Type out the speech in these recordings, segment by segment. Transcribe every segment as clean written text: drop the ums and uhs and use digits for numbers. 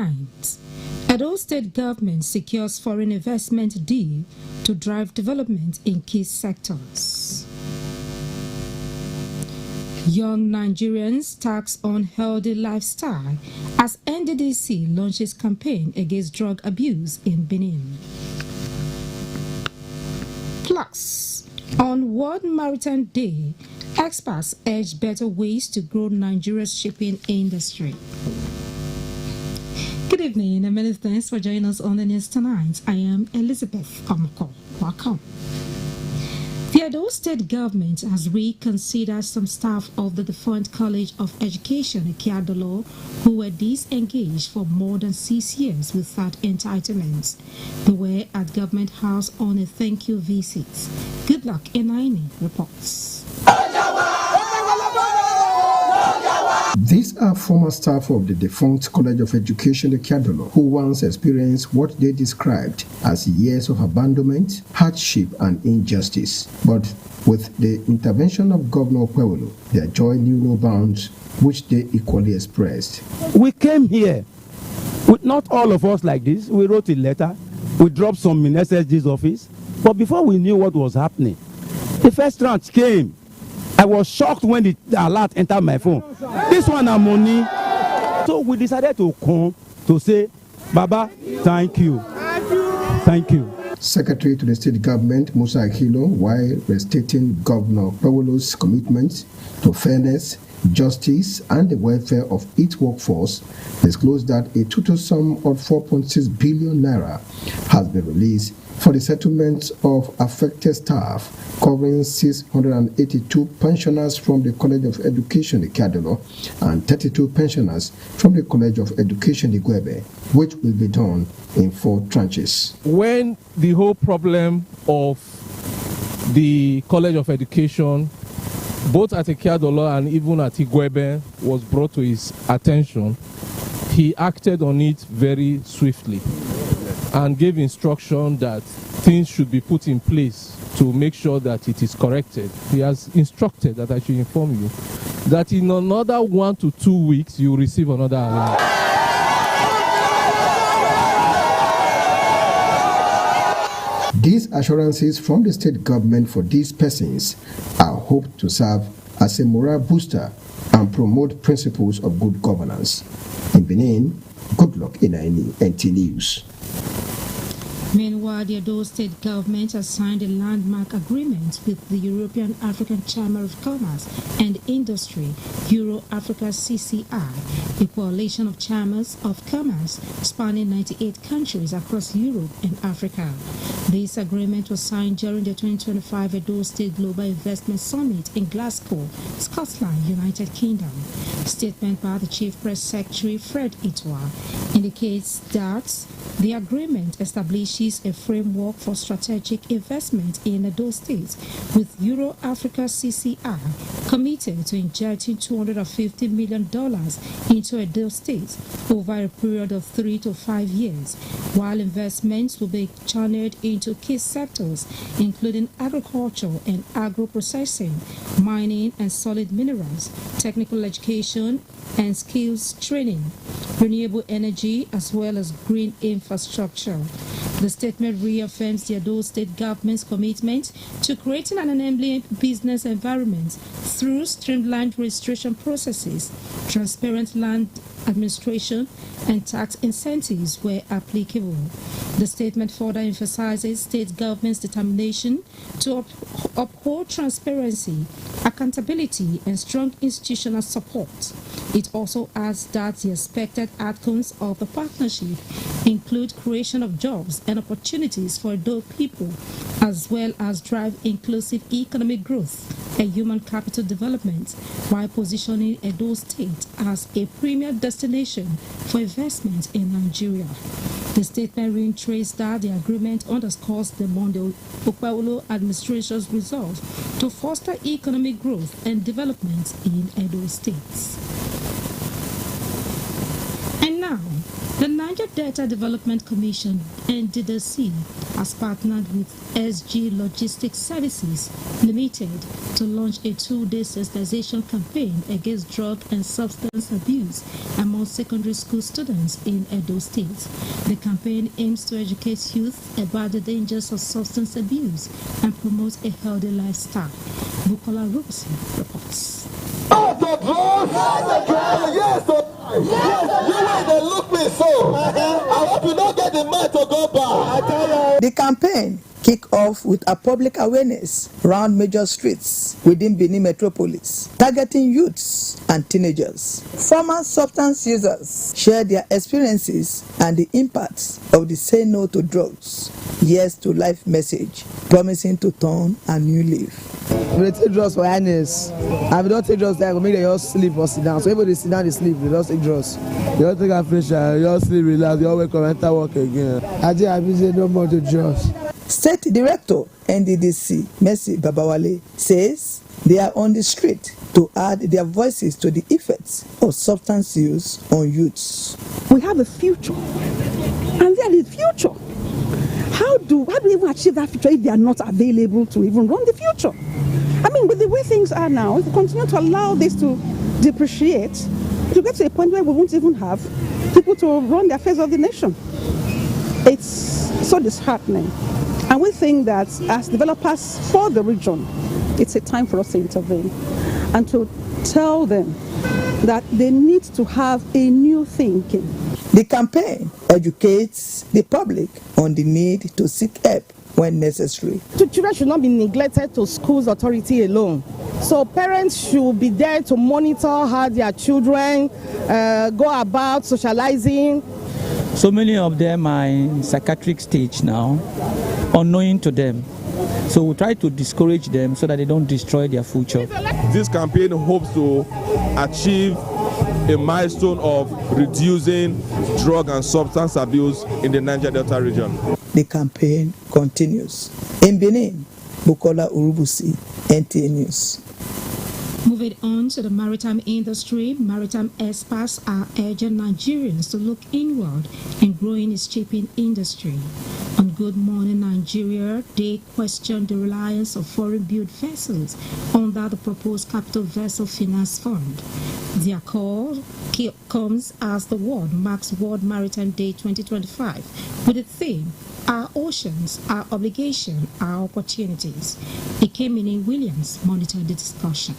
tonight. Edo State government secures foreign investment deal to drive development in key sectors. Young Nigerians tax on healthy lifestyle as NDDC launches campaign against drug abuse in Benin. Plus, on World Maritime Day, experts urge better ways to grow Nigeria's shipping industry. Good evening and many thanks for joining us on the news tonight. I am Elizabeth Omoko. Welcome. The Edo State government has reconsidered some staff of the defunct College of Education, Ikiadolo, who were disengaged for more than 6 years without entitlements. They were at Government House on a thank you visit. Good luck, Enaini reports. These are former staff of the defunct College of Education, Ikiadolo, who once experienced what they described as years of abandonment, hardship, and injustice. But with the intervention of Governor Pueblo, their joy knew no bounds, which they equally expressed. We came here, with not all of us like this. We wrote a letter, we dropped some in SSG's office, but before we knew what was happening, the first tranche came. I was shocked when the alert entered my phone. This one are money. So we decided to come to say, Baba, thank you. Thank you. Secretary to the state government, Musa Akilo, while restating Governor Pueblo's commitment to fairness, justice, and the welfare of its workforce, disclosed that a total sum of 4.6 billion naira has been released for the settlement of affected staff, covering 682 pensioners from the College of Education, Ikiadolo, and 32 pensioners from the College of Education, Igwebe, which will be done in 4 tranches. When the whole problem of the College of Education, both at Ikiadolo and even at Igwebe, was brought to his attention, he acted on it very swiftly and gave instruction that things should be put in place to make sure that it is corrected. He has instructed that I should inform you that in another 1 to 2 weeks, you will receive another alert. These assurances from the state government for these persons are hoped to serve as a morale booster and promote principles of good governance. In Benin, good luck in NT News. Meanwhile, the Edo State government has signed a landmark agreement with the European African Chamber of Commerce and Industry, Euro-Africa CCI, a coalition of chambers of commerce spanning 98 countries across Europe and Africa. This agreement was signed during the 2025 Edo State Global Investment Summit in Glasgow, Scotland, United Kingdom. A statement by the Chief Press Secretary, Fred Itwa, indicates that the agreement establishes a framework for strategic investment in Edo State, with Euro-Africa CCI committed to injecting $250 million into Edo State over a period of 3 to 5 years, while investments will be channeled into key sectors including agriculture and agro-processing, mining and solid minerals, technical education and skills training, renewable energy, as well as green infrastructure. The statement reaffirms the Edo State government's commitment to creating an enabling business environment through streamlined registration processes, transparent land administration, and tax incentives where applicable. The statement further emphasizes state government's determination to uphold transparency, accountability, and strong institutional support. It also adds that the expected outcomes of the partnership include creation of jobs and opportunities for Edo people, as well as drive inclusive economic growth and human capital development, while positioning Edo State as a premier destination for investment in Nigeria. The statement reiterates that the agreement underscores the Monday Pueblo administration's resolve to foster economic growth and development in Edo State. And now, The Niger Delta Development Commission, NDDC, has partnered with SG Logistics Services Limited to launch a 2-day sensitization campaign against drug and substance abuse among secondary school students in Edo State. The campaign aims to educate youth about the dangers of substance abuse and promote a healthy lifestyle. Bukola Rosi reports. The campaign kicked off with a public awareness around major streets within Benin metropolis, targeting youths and teenagers. Former substance users shared their experiences and the impacts of the Say No to Drugs, Yes to Life message, promising to turn a new leaf. We take drugs for highness, and we don't take drugs that will make them just sleep or sit down. So if they sit down, they sleep, they don't take drugs. They don't take a fresh air, they just sleep, relax, they all wake up and enter work again. I think I've been saying no more to drugs. State Director, NDDC, Mercy Babawale, says they are on the street to add their voices to the effects of substance use on youths. We have a future, and they are the future. How do we even achieve that future if they are not available to even run the future? I mean, with the way things are now, if we continue to allow this to depreciate, it will get to a point where we won't even have people to run the affairs of the nation. It's so disheartening. And we think that as developers for the region, it's a time for us to intervene and to tell them that they need to have a new thinking. The campaign educates the public on the need to seek help when necessary. Children should not be neglected to schools authority alone. So parents should be there to monitor how their children go about socializing. So many of them are in psychiatric stage now, unknowing to them. So we try to discourage them so that they don't destroy their future. This campaign hopes to achieve a milestone of reducing drug and substance abuse in the Niger Delta region. The campaign continues. In Benin, Bukola Urubusi, NTA News. Moving on to the maritime industry, maritime experts are urging Nigerians to look inward in growing its shipping industry. On Good Morning Nigeria, they questioned the reliance of foreign-built vessels under the proposed Capital Vessel Finance Fund. Their call comes as the world marks World Maritime Day 2025 with the theme, Our Oceans, Our Obligation, Our Opportunities. Ikemini Williams monitored the discussion.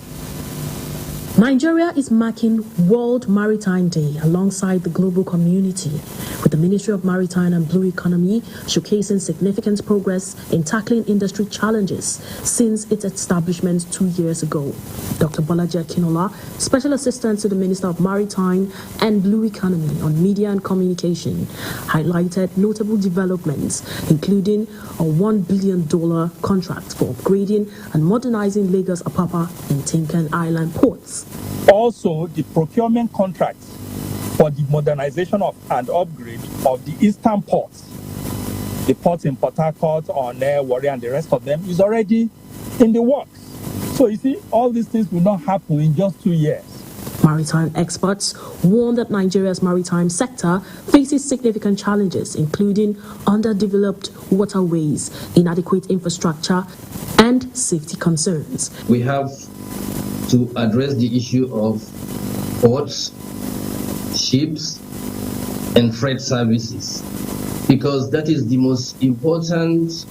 Nigeria is marking World Maritime Day alongside the global community, with the Ministry of Maritime and Blue Economy showcasing significant progress in tackling industry challenges since its establishment 2 years ago. Dr. Bolaji Akinola, Special Assistant to the Minister of Maritime and Blue Economy on Media and Communication, highlighted notable developments, including a $1 billion contract for upgrading and modernizing Lagos Apapa and Tinkan Island ports. Also, the procurement contracts for the modernization of and upgrade of the eastern ports, the ports in Port Harcourt, Onne, Warri, and the rest of them is already in the works. So you see, all these things will not happen in just 2 years. Maritime experts warn that Nigeria's maritime sector faces significant challenges, including underdeveloped waterways, inadequate infrastructure, and safety concerns. We have to address the issue of ports, ships, and freight services, because that is the most important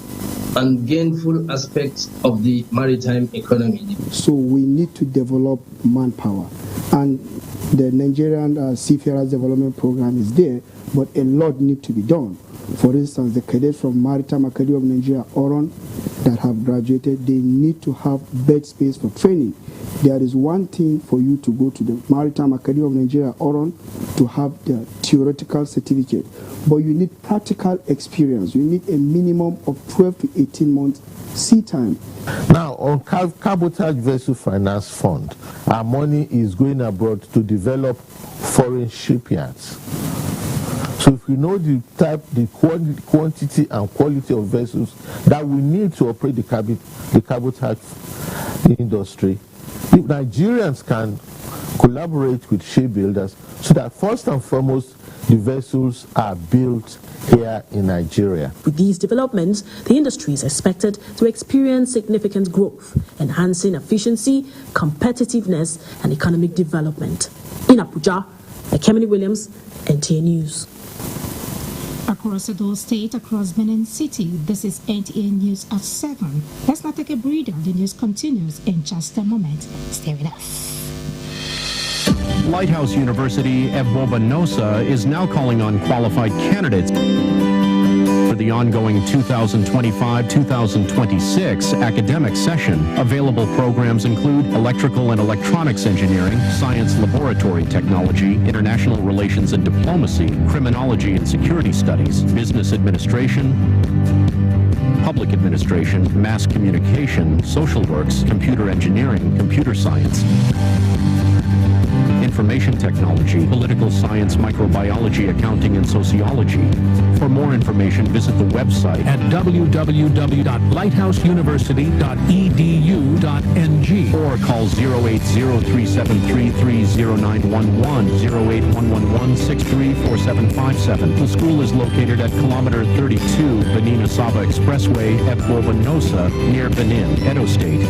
and gainful aspect of the maritime economy. So we need to develop manpower, and the Nigerian Seafarers Development Program is there, but a lot needs to be done. For instance, the cadets from Maritime Academy of Nigeria, Oron, that have graduated, they need to have bed space for training. There is one thing for you to go to the Maritime Academy of Nigeria, Oron, to have the theoretical certificate, but you need practical experience. You need a minimum of 12 to 18 months sea time. Now, on Cabotage Vessel Finance Fund, our money is going abroad to develop foreign shipyards. So if we know the type, the quantity and quality of vessels that we need to operate the cabotage industry, if Nigerians can collaborate with shipbuilders so that first and foremost the vessels are built here in Nigeria. With these developments, the industry is expected to experience significant growth, enhancing efficiency, competitiveness, and economic development. In Abuja, Ekemini Williams, NTA News. Across Edo State, across Benin City, this is NTA News at 7. Let's not take a breather. The news continues in just a moment. Stay with us. Lighthouse University Ebobanosa is now calling on qualified candidates for the ongoing 2025-2026 academic session. Available programs include electrical and electronics engineering, science laboratory technology, international relations and diplomacy, criminology and security studies, business administration, public administration, mass communication, social works, computer engineering, computer science, information technology, political science, microbiology, accounting, and sociology. For more information, visit the website at www.lighthouseuniversity.edu.ng or call 080-3733-0911, 08111-634757. The school is located at kilometer 32, Benin-Asaba Expressway, Ebobanosa, near Benin, Edo State.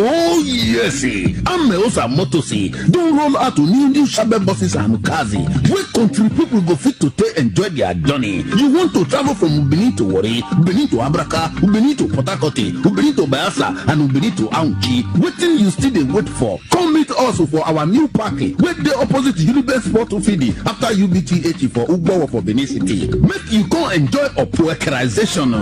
Oh yes, Ameosa Motosi don't roll out to new Shabe buses and cars. Where country people go fit to enjoy their journey. You want to travel from Benin to Wari, Benin to Abraka, Benin to Port Harcourt, Benin to Bayelsa, and Benin to Aunchi. Waiting you still dey wait for? Come meet us for our new parking. Where the opposite Unibet Sport Fidi after UBTH for Ugbo for Benin City. Make you come enjoy operationalization.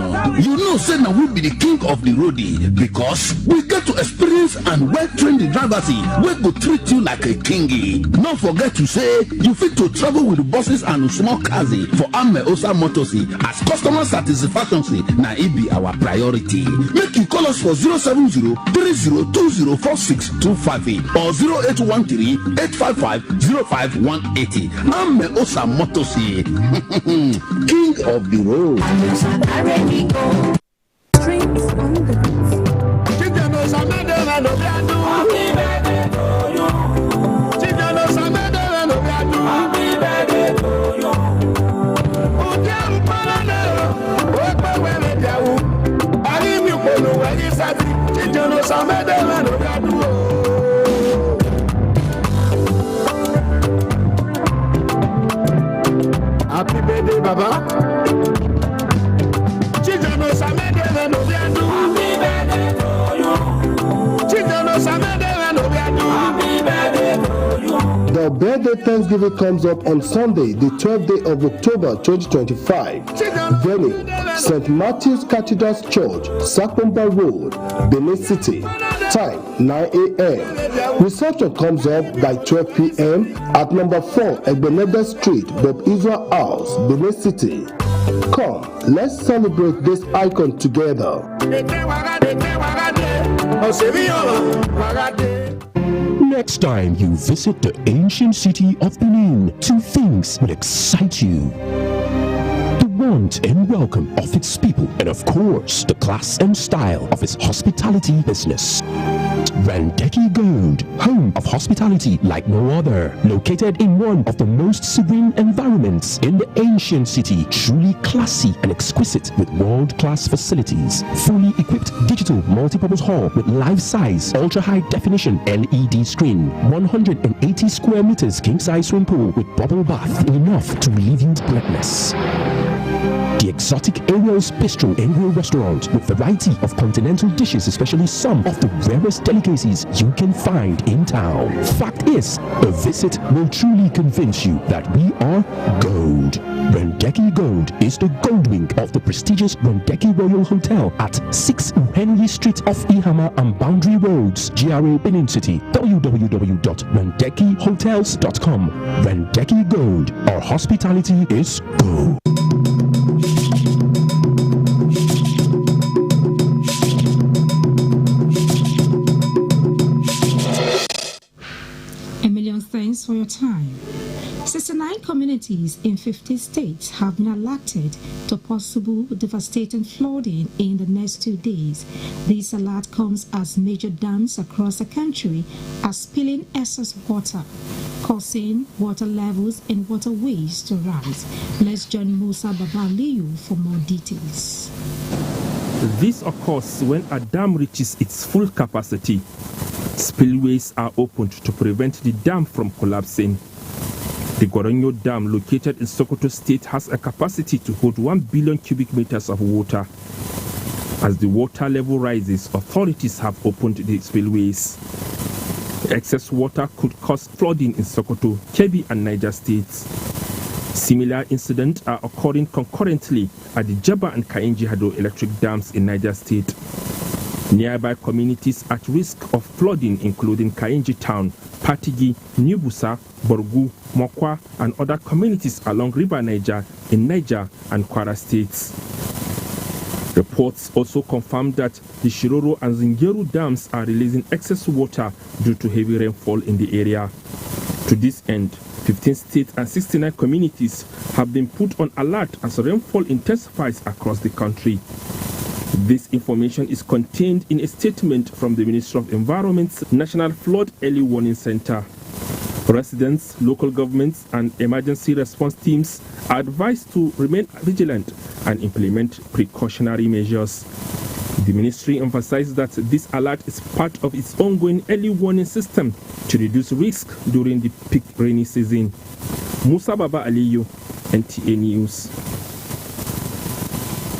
You know, say now we be the king of the roadie because we get to experience and well-trained drivers wey go treat you like a kingy. Not forget to say you fit to travel with buses and small cars for Ameosa Motors as customer satisfaction na it be our priority. Make you call us for 070-3020-4625 or 0813-855-05180. Ameosa Motors, king of the road. Happy birthday, Baba. The birthday Thanksgiving comes up on Sunday, the 12th day of October 2025. Venue, St. Matthew's Cathedral Church, Sakomba Road, Benin City. Time, 9 a.m. Reception comes up by 12 p.m. at number 4 Egbenede Street, Bob Israel House, Benin City. Come, let's celebrate this icon together. Next time you visit the ancient city of Benin, two things will excite you: the warmth and welcome of its people, and of course, the class and style of its hospitality business. Randeki Gold, home of hospitality like no other, located in one of the most serene environments in the ancient city, truly classy and exquisite with world-class facilities, fully equipped digital multipurpose hall with life-size, ultra-high definition LED screen, 180 square meters king-size swimming pool with bubble bath, enough to leave you breathless. The exotic Ariel's Bistro and Grill restaurant with variety of continental dishes, especially some of the rarest delicacies you can find in town. Fact is, a visit will truly convince you that we are gold. Randeki Gold is the gold wing of the prestigious Randeki Royal Hotel at 6 Henry Street off Ihama and Boundary Roads, GRA Benin City. www.randekihotels.com. Randeki Gold, our hospitality is gold. Thanks for your time. 6 69 communities in 50 states have been alerted to possible devastating flooding in the next 2 days. This alert comes as major dams across the country are spilling excess water, causing water levels in waterways to rise. Let's join Musa Babaliyu for more details. This occurs when a dam reaches its full capacity. Spillways are opened to prevent the dam from collapsing. The Goronyo Dam, located in Sokoto State, has a capacity to hold 1 billion cubic meters of water. As the water level rises, authorities have opened the spillways. Excess water could cause flooding in Sokoto, Kebbi and Niger states. Similar incidents are occurring concurrently at the Jaba and Kainji hydroelectric dams in Niger state. Nearby communities at risk of flooding, including Kainji Town, Patigi, New Busa, Borgu, Mokwa, and other communities along River Niger in Niger and Kwara states. Reports also confirmed that the Shiroro and Zingeru dams are releasing excess water due to heavy rainfall in the area. To this end, 15 states and 69 communities have been put on alert as rainfall intensifies across the country. This information is contained in a statement from the Ministry of Environment's National Flood Early Warning Center. Residents, local governments, and emergency response teams are advised to remain vigilant and implement precautionary measures. The ministry emphasized that this alert is part of its ongoing early warning system to reduce risk during the peak rainy season. Musa Baba Aliyu, NTA News.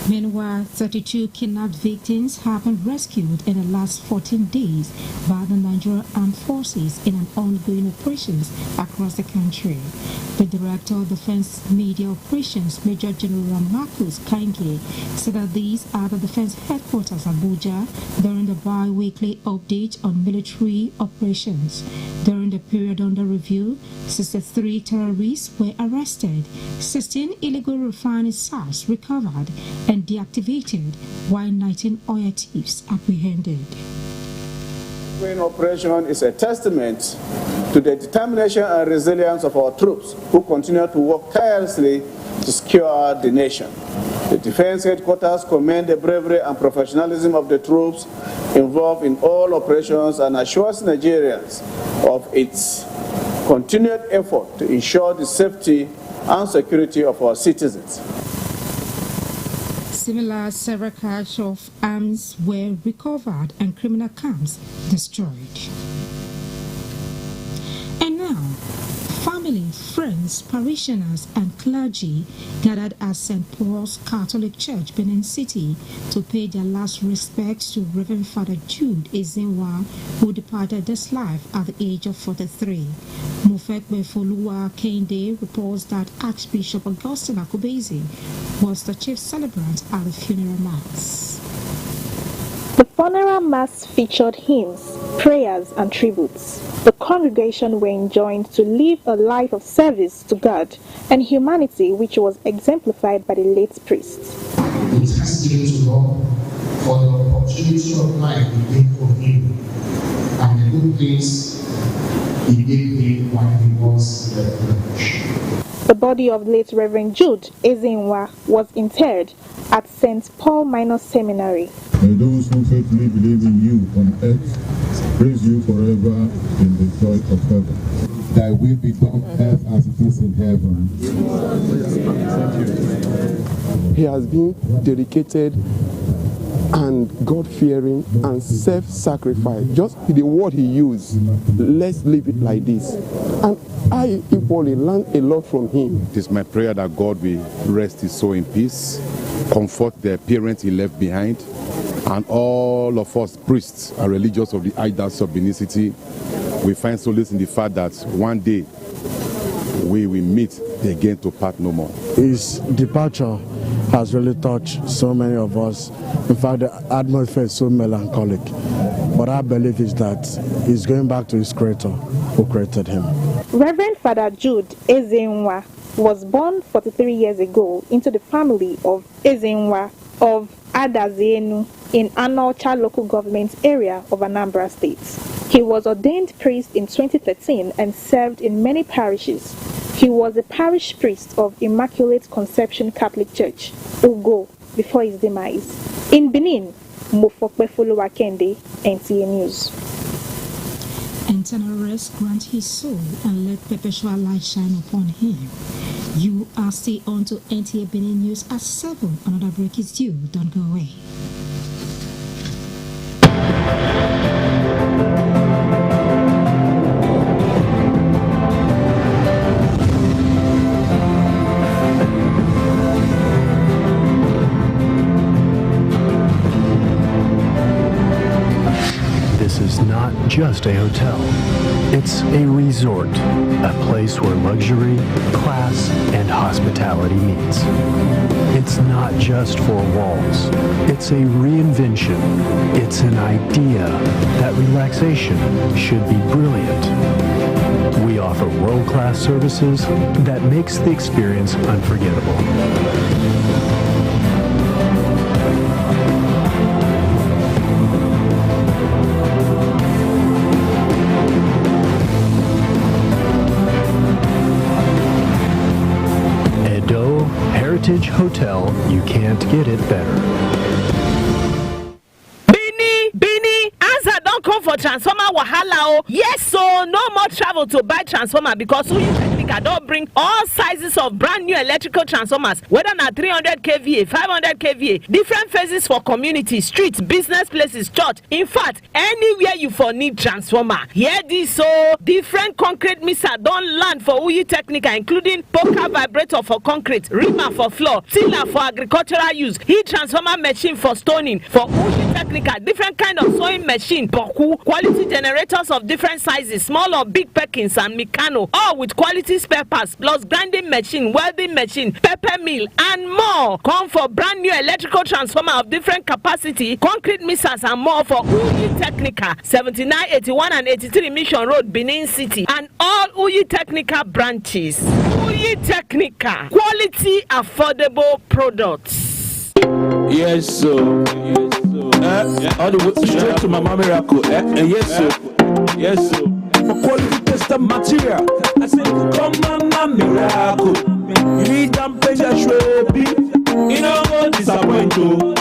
Meanwhile, 32 kidnapped victims have been rescued in the last 14 days by the Nigerian Armed Forces in an ongoing operations across the country. The Director of Defense Media Operations, Major General Marcus Kainge, said that these are the Defense Headquarters Abuja during the bi-weekly update on military operations. During the period under review, 63 terrorists were arrested, 16 illegal refining sites recovered and deactivated, while 19 oil thieves apprehended. The operation is a testament to the determination and resilience of our troops who continue to work tirelessly to secure the nation. The Defense Headquarters commend the bravery and professionalism of the troops involved in all operations and assures Nigerians of its continued effort to ensure the safety and security of our citizens. Similar several carts of arms were recovered and criminal camps destroyed. And now, family, friends, parishioners, and clergy gathered at St. Paul's Catholic Church, Benin City, to pay their last respects to Reverend Father Jude Ezenwa, who departed this life at the age of 43. Mufekwe Foluwa Kende reports that Archbishop Augustine Akubezi was the chief celebrant at the funeral mass. The funeral mass featured hymns, prayers, and tributes. The congregation were enjoined to live a life of service to God and humanity, which was exemplified by the late priest. We thanksgiving to God for the opportunity of life we gave for him and the good things he gave him while he was in the flesh. The body of late Reverend Jude Ezenwa was interred at St. Paul Minor Seminary. May those who faithfully believe in you on earth praise you forever in the joy of heaven. Thy will be done on earth as it is in heaven. He has been dedicated and God-fearing and self-sacrifice. Just the word he used, let's leave it like this. And I equally learned a lot from him. It is my prayer that God will rest his soul in peace, comfort the parents he left behind, and all of us priests and religious of the Idas of Benin City, we find solace in the fact that one day we will meet again to part no more. His departure has really touched so many of us. In fact, the atmosphere is so melancholic. But our belief is that he's going back to his creator who created him. Reverend Father Jude Ezenwa was born 43 years ago into the family of Ezenwa of Adazenu in Anocha local government area of Anambra State. He was ordained priest in 2013 and served in many parishes. He was a parish priest of Immaculate Conception Catholic Church, Ugo, before his demise. In Benin, Mofokwe Folowakende, NTA News. Eternal rest grant his soul and let perpetual light shine upon him. You are still on to NTA Benin News at 7. Another break is due. Don't go away. This is not just a hotel. It's a resort, a place where luxury, class, and hospitality meets. It's not just four walls. It's a reinvention. It's an idea that relaxation should be brilliant. We offer world-class services that makes the experience unforgettable. Heritage Hotel, you can't get it better. Benin, answer don't come for transformer wahala. Yes, so no more travel to buy transformer because Technica don't bring all sizes of brand new electrical transformers, whether na 300 kVA, 500 kVA, different phases for community, streets, business places, church. In fact, anywhere you for need transformer. Hear this, so different concrete mixer don't land for Uyi Technica, including poker vibrator for concrete, reamer for floor, tiller for agricultural use, heat transformer machine for stoning for Uyi Technica, different kind of sewing machine, boku, quality generators of different sizes, small or big Perkins and Mikano, all with quality spare parts, plus grinding machine, welding machine, pepper mill, and more. Come for brand new electrical transformer of different capacity, concrete mixers, and more for Uyi Technica, 79, 81, and 83 Mission Road, Benin City, and all Uyi Technica branches. Uyi Technica, quality, affordable products. Yes, sir. All the way straight to Mama Miracle. Yes, sir. Yes, sir. For quality tested material, I say, come Mama Miracle. You need them pleasure, baby. You know what disappoint you.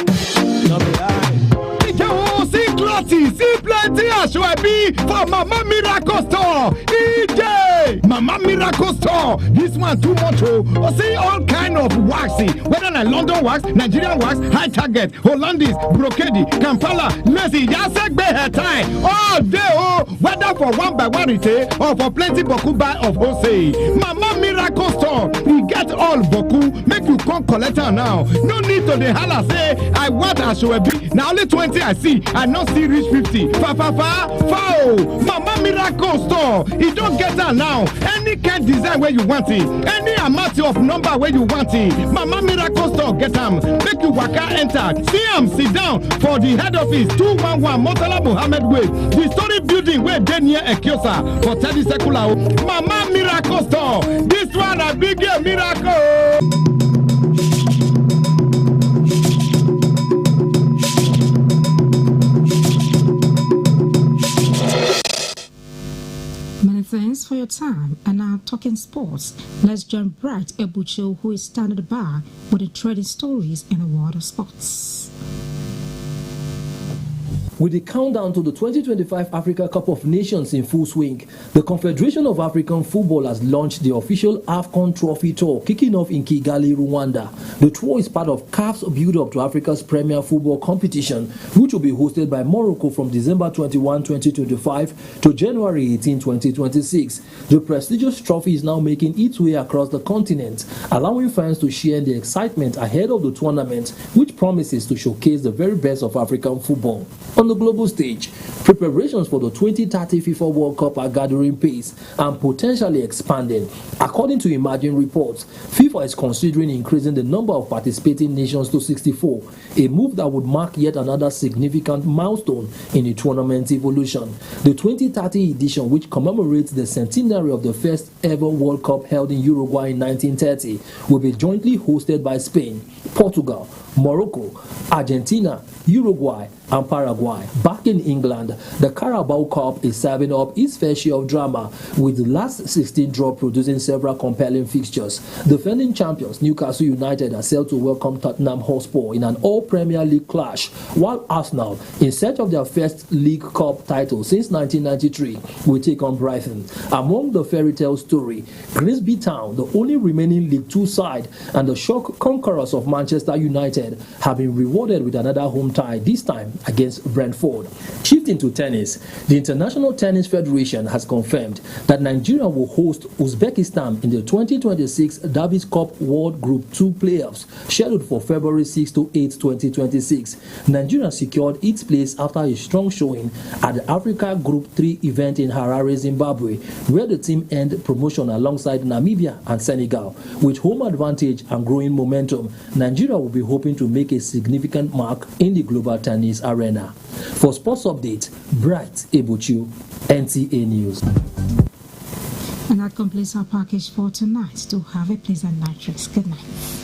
See plenty Ashwebi for Mama Miracle Store. EJ Mama Miracle Store. This one too much. Oh, see all kind of waxy. Whether like London wax, Nigerian wax, high target, Hollandese, brocade, Kampala, lazy, Yasek be her time. All day, oh, whether for one by one retail or for plenty boku buy of wholesale. Mama Miracle Store. We get all boku. Make you come collect her now. No need to the holla say I want Ashwebi. Now only 20 I see. I not see reach 50. Foul. Mama Miracle Store. You don't get that now. Any kind design where you want it. Any amount of number where you want it. Mama Miracle Store. Get them. Make you waka enter. See them. Sit down for the head office. 211 Motala Muhammad Way. The story building where they near Ekiosa for 30 Sekula. Mama Miracle Store. This one a big miracle. Thanks for your time. And now talking sports, let's join Bright Ebucho, who is standing by with the trading stories in the world of sports. With the countdown to the 2025 Africa Cup of Nations in full swing, the Confederation of African Football has launched the official AFCON Trophy Tour, kicking off in Kigali, Rwanda. The tour is part of CAF's build-up to Africa's premier football competition, which will be hosted by Morocco from December 21, 2025 to January 18, 2026. The prestigious trophy is now making its way across the continent, allowing fans to share in the excitement ahead of the tournament, which promises to showcase the very best of African football. On the global stage, preparations for the 2030 FIFA World Cup are gathering pace and potentially expanding. According to emerging reports, FIFA is considering increasing the number of participating nations to 64, a move that would mark yet another significant milestone in the tournament's evolution. The 2030 edition, which commemorates the centenary of the first ever World Cup held in Uruguay in 1930, will be jointly hosted by Spain, Portugal, Morocco, Argentina, Uruguay, and Paraguay. Meanwhile, back in England, the Carabao Cup is serving up its fair share of drama, with the last 16 draw producing several compelling fixtures. Defending champions Newcastle United are set to welcome Tottenham Hotspur in an all-Premier League clash, while Arsenal, in search of their first League Cup title since 1993, will take on Brighton. Among the fairy tale story, Grimsby Town, the only remaining League Two side, and the shock conquerors of Manchester United have been rewarded with another home tie, this time against Brentford. Shifting to tennis, the International Tennis Federation has confirmed that Nigeria will host Uzbekistan in the 2026 Davis Cup World Group 2 playoffs, scheduled for February 6 to 8, 2026. Nigeria secured its place after a strong showing at the Africa Group 3 event in Harare, Zimbabwe, where the team earned promotion alongside Namibia and Senegal. With home advantage and growing momentum, Nigeria will be hoping to make a significant mark in the global tennis arena. For Sports Update, Bright Ebuchu, NTA News. And that completes our package for tonight. Do have a pleasant night rest. Good night.